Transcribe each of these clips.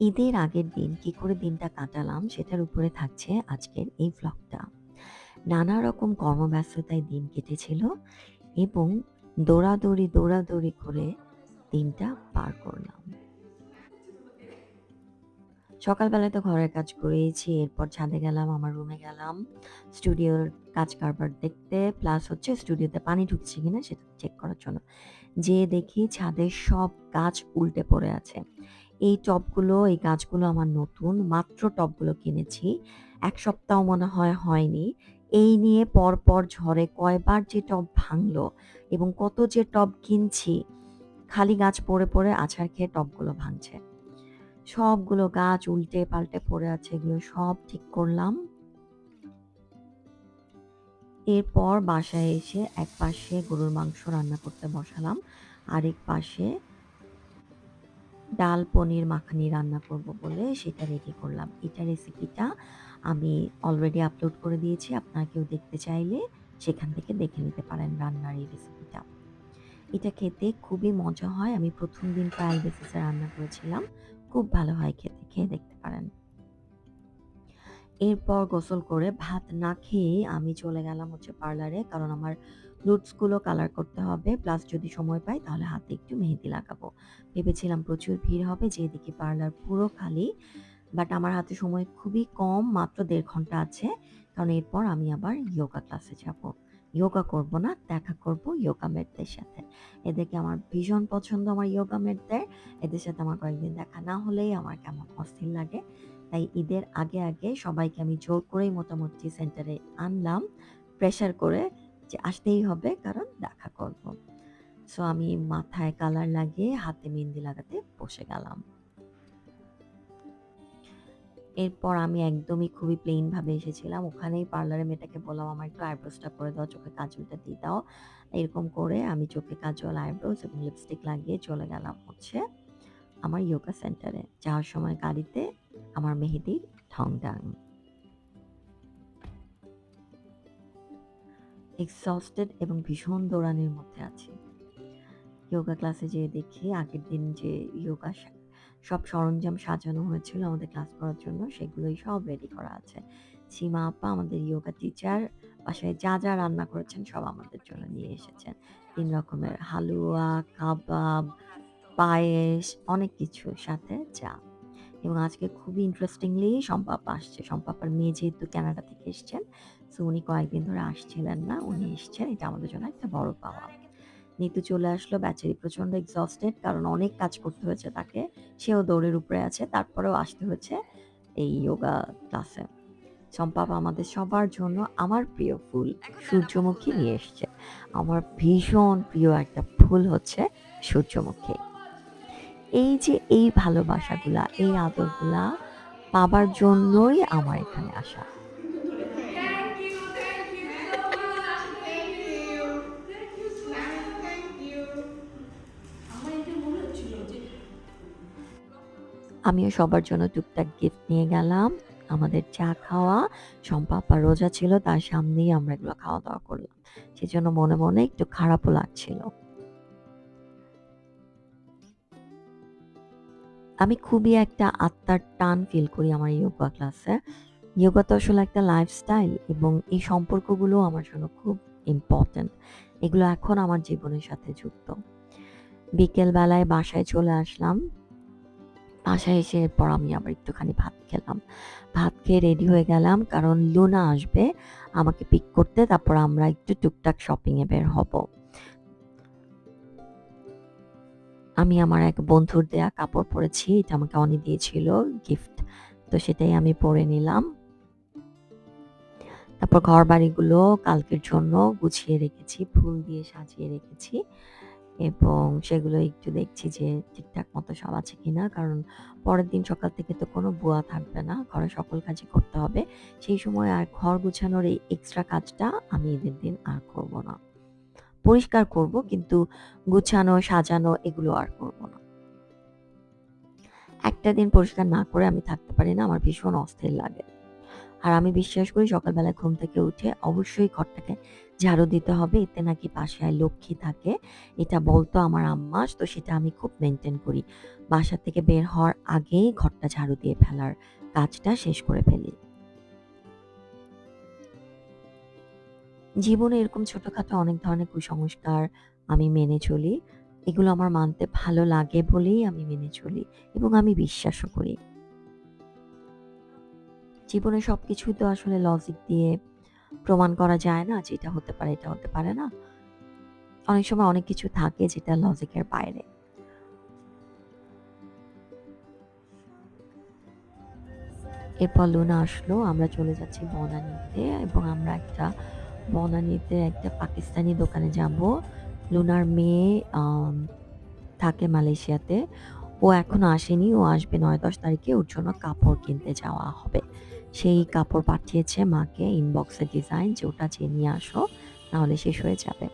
ঈদের আগের দিন কি করে দিনটা কাটালাম সেটার উপরে থাকছে আজকের এই ভ্লগটা। নানা রকম কর্মব্যস্ততায় দিন কেটেছিল এবং দৌড়াদৌড়ি করে দিনটা পার করলাম। সকালবেলায় তো ঘরের কাজ করেইছি, এরপর ছাদে গেলাম, আমার রুমে গেলাম স্টুডিওর কাজ কারবার দেখতে, প্লাস হচ্ছে স্টুডিওতে পানি ঢুকছে কিনা সেটা চেক করার জন্য। যেয়ে দেখি ছাদের সব গাছ উল্টে পড়ে আছে। এই গাছগুলো আমার নতুন, মাত্র টবগুলো কিনেছি। ১ সপ্তাহ মনে হয় হয়নি। এই নিয়ে পরপর ঝড়ে কয়বার যে টব ভাঙলো এবং কত যে টব কিনছি, খালি গাছ পড়ে আছাড় খেয়ে টবগুলো ভাঙছে। সবগুলো গাছ উল্টে পাল্টে পড়ে আছে, এগুলো সব ঠিক করলাম। এরপর বাসায় এসে এক পাশে গরুর মাংস রান্না করতে বসালাম, আরেক পাশে ডাল পনির মাখানি রান্না করব বলে সেটা রেডি করলাম। এটা রেসিপিটা আমি অলরেডি আপলোড করে দিয়েছি। আপনারা কেউ দেখতে চাইলে সেখান থেকে দেখে নিতে পারেন রান্নার এই রেসিপিটা। এটা খেতে খুবই মজা হয়। আমি ১ম দিন ট্রায়াল বেসিসে রান্না করেছিলাম। খুব ভালো হয় খেতে, খেয়ে দেখতে পারেন। এরপর গোসল করে ভাত না খেয়েই আমি চলে গেলাম হচ্ছে পার্লারে, কারণ আমার রুটসগুলো কালার করতে হবে, প্লাস যদি সময় পাই তাহলে হাতে একটু মেহেদি লাগাবো। ভেবেছিলাম প্রচুর ভিড় হবে, যেয়ে দেখি পার্লার পুরো খালি। বাট আমার হাতে সময় খুবই কম, মাত্র ১.৫ ঘন্টা আছে, কারণ এরপর আমি আবার ইয়োগা ক্লাসে যাব। ইয়োগা করব না, দেখা করব ইয়োগা মেটদের সাথে। এদেরকে আমার ভীষণ পছন্দ, আমার ইয়োগা মেটদের। এদের সাথে আমার কয়েকদিন দেখা না হলেই আমার কেমন অস্থির লাগে। তাই ঈদের আগে সবাইকে আমি জোর করেই মোটামুটি সেন্টারে আনলাম, প্রেশার করে যে আসতেই হবে কারণ দেখা করব। সো আমি মাথায় কালার লাগিয়ে হাতে মেহেন্দি লাগাতে বসে গেলাম। এরপর আমি একদমই খুবই প্লেন ভাবে এসেছিলাম। ওখানেই পার্লারের মেয়েটাকে বললাম, "আমার একটু আইব্রোসটা করে দাও, চোখে কাজলটা দিয়ে দাও।" এরকম করে আমি চোখে কাজল, আইব্রোস এবং লিপস্টিক লাগিয়ে চলে গেলাম হচ্ছে আমার ইয়োগা সেন্টারে। যাওয়ার সময় গাড়িতে আমার মেহেদির ঢং-ঢাং। এক্সহস্টেড এবং ভীষণ দৌড়ানির মধ্যে আছি। ইয়োগা ক্লাসে যেয়ে দেখি আগের দিন যে ইয়োগা সব সরঞ্জাম সাজানো হয়েছিল আমাদের ক্লাস করার জন্য, সেগুলোই সব রেডি করা আছে। সীমা আপা আমাদের ইয়োগা টিচার বাসায় যা রান্না করেছেন সব আমাদের জন্য নিয়ে এসেছেন। ৩ রকমের হালুয়া, কাবাব, পায়েস, অনেক কিছু, সাথে চা। এবং আজকে খুবই ইন্টারেস্টিংলি শম্পা আপা আসছে। শম্পা আপার মেয়ে যেহেতু কানাডা থেকে এসছেন, সো উনি কয়েকদিন ধরে আসছিলেন না, উনি এসছেন। এটা আমাদের জন্য একটা বড় পাওয়া। নিতু চলে আসলো, বেচারি প্রচন্ড এক্সহস্টেড, কারণ অনেক কাজ করতে হয়েছে তাকে। সেও দৌড়ের উপরে আছে, তারপরেও আসতে হয়েছে এই যোগা ক্লাসে। শম্পা আপা আমাদের সবার জন্য আমার প্রিয় ফুল সূর্যমুখী নিয়ে এসছে। আমার ভীষণ প্রিয় একটা ফুল হচ্ছে সূর্যমুখী। এই যে এই ভালোবাসাগুলা, এই আদরগুলা পাবার জন্যই আমার এখানে আসা। Thank you, thank you so much. Thank you. Thank you so much. Thank you. আমার এটা মনে হচ্ছিল যে আমিও সবার জন্য টুকটাক গিফট নিয়ে গেলাম। আমাদের চা খাওয়া, শম্পা আপা রোজা ছিল, তার সামনেই আমরা এগুলো খাওয়া-দাওয়া করলাম। সেজন্য মনে একটু খারাপও লাগছিল। আমি খুবই একটা আত্মার টান ফিল করি আমার ইয়োগা ক্লাসে। ইয়োগা তো আসলে একটা লাইফস্টাইল এবং এই সম্পর্কগুলো আমার জন্য খুব ইম্পর্টেন্ট। এগুলো এখন আমার জীবনের সাথে যুক্ত। বিকেল বেলায় বাসায় চলে আসলাম। বাসায় এসে এরপর আমি আবার একটুখানি ভাত খেলাম। ভাত খেয়ে রেডি হয়ে গেলাম, কারণ লুনা আসবে আমাকে পিক করতে, তারপর আমরা একটু টুকটাক শপিং এ বের হব। আমি আমার এক বন্ধুর দেয়া কাপড় পরেছি, এটা আমাকে অনি দিয়েছিল গিফট, তো সেটাই আমি পরে নিলাম। তারপর ঘর বাড়িগুলো কালকের জন্য গুছিয়ে রেখেছি, ফুল দিয়ে সাজিয়ে রেখেছি এবং সেগুলো একটু দেখছি যে ঠিকঠাক মতো সব আছে কিনা, কারণ পরের দিন সকাল থেকে তো কোনো বুয়া থাকবে না, ঘরে সকল কাজই করতে হবে। সেই সময় আর ঘর গুছানোর এই এক্সট্রা কাজটা আমি ঈদের দিন আর করব না। পরিষ্কার করব, কিন্তু গুছানো সাজানো এগুলো আর করব না। একটা দিন পরিষ্কার না করে আমি থাকতে পারি না, আমার ভীষণ অস্থির লাগে। আর আমি বিশ্বাস করি সকালবেলায় ঘুম থেকে উঠে অবশ্যই ঘরটাকে ঝাড়ু দিতে হবে। এতে নাকি বাসায় লক্ষ্মী থাকে। এটা বলতো আমার আম্মা। তো সেটা আমি খুব মেইনটেইন করি। বাসা থেকে বের হওয়ার আগেই ঘরটা ঝাড়ু দিয়ে ফেলার কাজটা শেষ করে ফেলি। জীবনে এরকম ছোটখাটো অনেক ধরনের কুসংস্কার আমি মেনে চলি। এগুলো আমার মানতে ভালো লাগে বলেই আমি মেনে চলি এবং আমি বিশ্বাসও করি। জীবনে সবকিছুই তো আসলে লজিক দিয়ে প্রমাণ করা যায় না যে এটা হতে পারে, এটা হতে পারে না। অনেক সময় অনেক কিছু থাকে যেটা লজিকের বাইরে। এরপর লুনা আসলো। আমরা চলে যাচ্ছি বনানীতে এবং আমরা বনানীতে একটা পাকিস্তানি দোকানে যাবো। লুনার মেয়ে আম থাকে মালয়েশিয়াতে। ও এখনো আসেনি। ও আসবে ৯-১০ তারিখে। ওর জন্য কাপড় কিনতে যাওয়া হবে। সেই কাপড় পাঠিয়েছে মাকে ইনবক্সে ডিজাইন যে ওটা যেয়ে নিয়ে আসো, নাহলে শেষ হয়ে যাবে।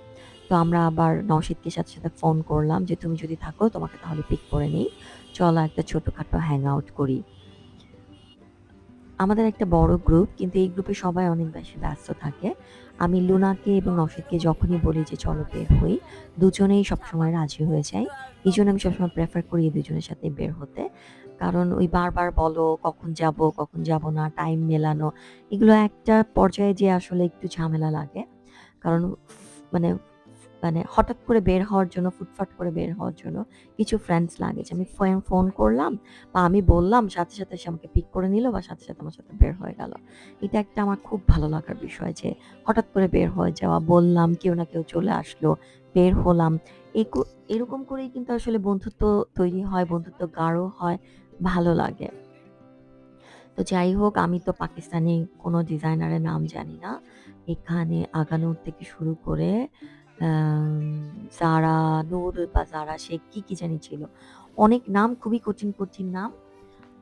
তো আমরা আবার নওশীদকে সাথে ফোন করলাম যে, "তুমি যদি থাকো তোমাকে তাহলে পিক করে নেই। চলো একটা ছোটখাটো হ্যাং আউট করি।" আমাদের একটা বড় গ্রুপ, কিন্তু এই গ্রুপে সবাই অনেক বেশি ব্যস্ত থাকে। আমি লুনাকে এবং নওশীদকে যখনই বলি যে চলো বের হই, দুজনেই সবসময় রাজি হয়ে যায়। এইজন্য আমি সবসময় প্রেফার করি এই দুজনের সাথেই বের হতে। কারণ ওই বারবার বলো কখন যাব না, টাইম মেলানো, এগুলো একটা পর্যায়ে যেয়ে আসলে একটু ঝামেলা লাগে। কারণ মানে মানে হঠাৎ করে বের হওয়ার জন্য, ফুটফাট করে বের হওয়ার জন্য কিছু ফ্রেন্ডস লাগে যে আমি ফোন করলাম বা আমি বললাম সাথে সে আমাকে পিক করে নিল বা সাথে আমার সাথে বের হয়ে গেল। এটা একটা আমার খুব ভালো লাগার বিষয় যে হঠাৎ করে বের হয়ে যাওয়া, বললাম কেউ না কেউ চলে আসলো, বের হলাম। একু এরকম করেই কিন্তু আসলে বন্ধুত্ব তৈরি হয়, বন্ধুত্ব গাঢ় হয়, ভালো লাগে। তো যাই হোক, আমি তো পাকিস্তানি কোনো ডিজাইনারের নাম জানি না। এখানে আগানুর থেকে শুরু করে আম জারা নূর বা জারা শেখ কি জানি ছিল। অনেক নাম, খুবই কঠিন নাম।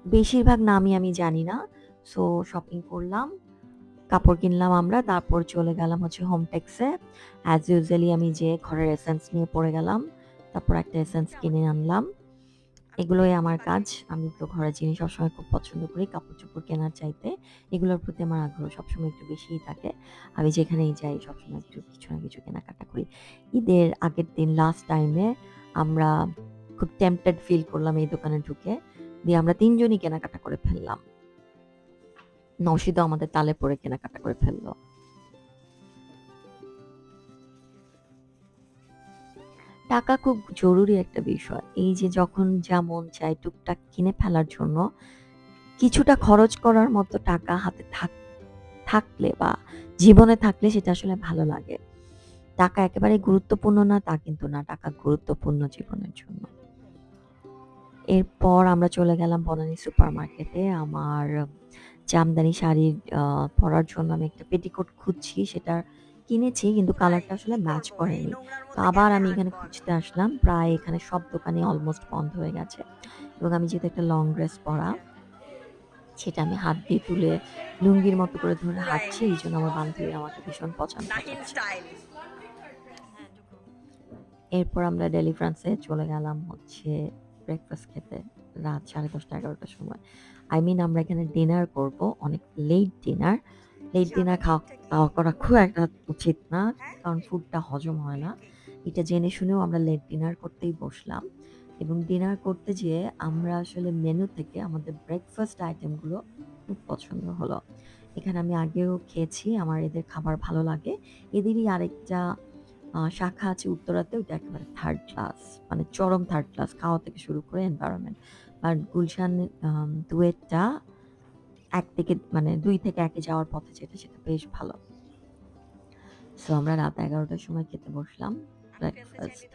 বেশিরভাগ নামই আমি জানি না। সো শপিং করলাম, কাপড় কিনলাম আমরা। তারপর চলে গেলাম হচ্ছে হোমটেক্সে। অ্যাজ ইউজুয়ালি আমি যেয়ে ঘরের এসেন্স নিয়ে পড়ে গেলাম। তারপর একটা এসেন্স কিনে আনলাম। এগুলোই আমার কাজ। আমি তো ঘরের জিনিস সবসময় খুব পছন্দ করি কাপড়-চোপড় কেনার চাইতে। এগুলোর প্রতি আমার আগ্রহ সবসময় একটু বেশিই থাকে। আমি যেখানেই যাই সবসময় একটু কিছু না কিছু কেনাকাটা করি। ঈদের আগের দিন লাস্ট টাইমে আমরা খুব টেম্পটেড ফিল করলাম এই দোকানে ঢুকে। দিয়ে আমরা ৩ জনই কেনাকাটা করে ফেললাম। নওশীদও আমাদের তালে পড়ে কেনাকাটা করে ফেলল। টাকা খুব জরুরি একটা বিষয়। এই যে যখন যা মন চায় টুকটাক কিনে ফেলার জন্য কিছুটা খরচ করার মতো টাকা হাতে থাকলে বা জীবনে থাকলে সেটা আসলে ভালো লাগে। টাকা একেবারে গুরুত্বপূর্ণ না তা কিন্তু না। টাকা গুরুত্বপূর্ণ জীবনের জন্য। এরপর আমরা চলে গেলাম বনানী সুপারমার্কেটে। আমার জামদানি শাড়ি পরার জন্য আমি একটা পেটিকোট খুঁজছি। সেটা কিনেছি কিন্তু কালারটা আসলে ম্যাচ করেনি। তো আবার আমি এখানে খুঁজতে আসলাম। প্রায় এখানে সব দোকানই অলমোস্ট বন্ধ হয়ে গেছে। এবং আমি যেহেতু একটা লং ড্রেস পরা, সেটা আমি হাত দিয়ে তুলে লুঙ্গির মতো করে ধরে হাঁটছি। এইজন্য আমার বান্ধবীরা আমাকে ভীষণ পচাচ্ছে। এরপর আমরা ডেলিফ্রান্সে চলে গেলাম হচ্ছে ব্রেকফাস্ট খেতে রাত 10:30-11টার সময়। আমরা এখানে ডিনার করব। অনেক লেট ডিনার। লেট ডিনার খাওয়া করা খুব একটা উচিত না। কারণ ফুডটা হজম হয় না। এটা জেনে শুনেও আমরা লেট ডিনার করতেই বসলাম। এবং ডিনার করতে যেয়ে আমরা আসলে মেনু থেকে আমাদের ব্রেকফাস্ট আইটেমগুলো খুব পছন্দ হলো। এখানে আমি আগেও খেয়েছি। আমার এদের খাবার ভালো লাগে। এদেরই আরেকটা শাখা আছে উত্তরাতে, ওইটা একেবারে থার্ড ক্লাস। মানে চরম থার্ড ক্লাস। খাওয়া থেকে শুরু করে এনভায়রনমেন্ট। আর গুলশান ২ এরটা ১ থেকে মানে ২ থেকে ১ এ যাওয়ার পথে সেটা বেশ ভালো। সো আমরা রাত ১১টার সময় খেতে বসলাম ব্রেকফাস্ট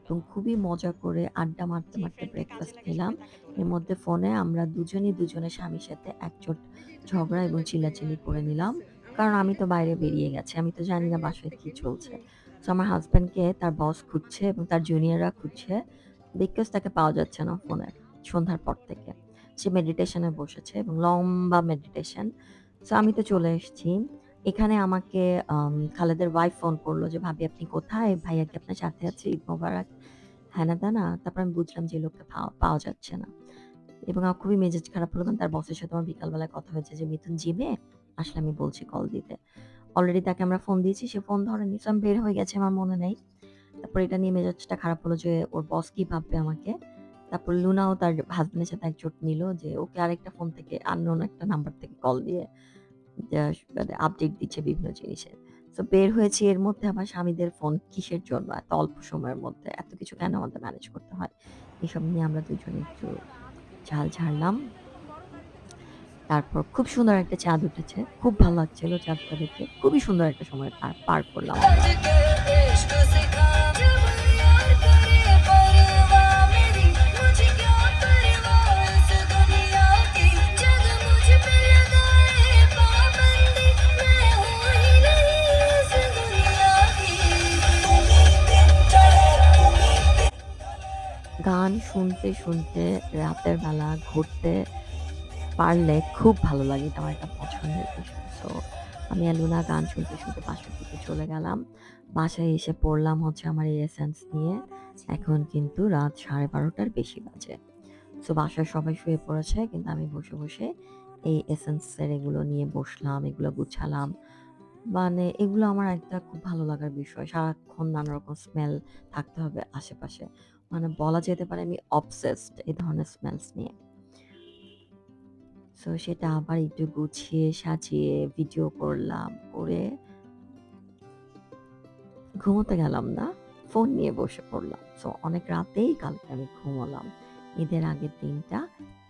এবং খুবই মজা করে আড্ডা মারতে ব্রেকফাস্ট খেলাম। এর মধ্যে ফোনে আমরা দুজনই দুজনের স্বামীর সাথে একচোট ঝগড়া এবং চিল্লাচিল্লি করে নিলাম। কারণ আমি তো বাইরে বেরিয়ে গেছি। আমি তো জানি না বাসায় কি চলছে। সো আমার হাসব্যান্ডকে তার বস খুঁজছে এবং তার জুনিয়ররা খুঁজছে। বিকজ তাকে পাওয়া যাচ্ছে না ফোনে সন্ধ্যার পর থেকে। সে মেডিটেশন এ বসেছে এবং লম্বা মেডিটেশন। সো আমি তো চলে এসেছি। এখানে আমাকে খালেদের ওয়াইফ ফোন করলো যে, "ভাবি আপনি কোথায়? ভাইয়া কি আপনার সাথে আছে? ঈদ মোবারক।" হ্যানা-ত্যানা। তারপর আমি বুঝলাম যে এই লোককে পাওয়া যাচ্ছে না। এবং আমার খুবই মেজাজ খারাপ হলো কারণ তার বসের সাথে আমার বিকাল বেলায় কথা হয়েছে যে, "মিথুন জিমে আসলে আমি বলছি কল দিতে। অলরেডি তাকে আমরা ফোন দিয়েছি, সে ফোন ধরেনি। সো আমি বের হয়ে গেছি, আমার মনে নেই। তারপর এটা নিয়ে মেজাজটা খারাপ হলো যে ওর বস কি ভাববে আমাকে। তারপর লুনাও তার হাসব্যান্ডের সাথে একজোট নিল যে ওকে আরেকটা ফোন থেকে unknown একটা নাম্বার থেকে কল দিয়ে মানে আপডেট দিচ্ছে বিভিন্ন জিনিসের। সো বের হয়েছি, এর মধ্যে আবার স্বামীদের ফোন কিসের জন্য এত অল্প সময়ের মধ্যে এত কিছু কেন আমাদের ম্যানেজ করতে হয়? এসব নিয়ে আমরা দুজনে একটু ঝাল ঝাড়লাম। তারপর খুব সুন্দর একটা চাঁদ উঠেছে। খুব ভাল লাগছিল চাঁদটা দেখে। খুবই সুন্দর একটা সময় পার পার করলাম আমরা। গান শুনতে, শুনতে রাতের বেলা ঘুরতে পারলে খুব ভালো লাগে। এটা আমার একটা পছন্দের বিষয়। সো আমি আর লুনা গান শুনতে, শুনতে বাসার দিকে চলে গেলাম। বাসায় এসে পড়লাম হচ্ছে আমার এই এসেন্স নিয়ে। এখন কিন্তু রাত 12:30টার বেশি বাজে। সো বাসায় সবাই শুয়ে পড়েছে। কিন্তু আমি বসে, বসে এই এসেন্সের এগুলো নিয়ে বসলাম, এগুলো গুছালাম। মানে এগুলো আমার একটা খুব ভালো লাগার বিষয়। সারাক্ষণ নানা রকম স্মেল থাকতে হবে আশেপাশে। মানে বলা যেতে পারে আমি obsessed এই ধরনের স্মেলস নিয়ে। সো সেটা আবার একটু গুছিয়ে সাজিয়ে ভিডিও করলাম। করে ঘুমোতে গেলাম না। ফোন নিয়ে বসে পড়লাম। সো অনেক রাতেই কালকে আমি ঘুমালাম। ঈদের আগের দিনটা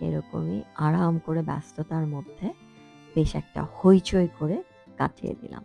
এরকমই আরাম করে ব্যস্ততার মধ্যে বেশ একটা হইচই করে কাটিয়ে দিলাম।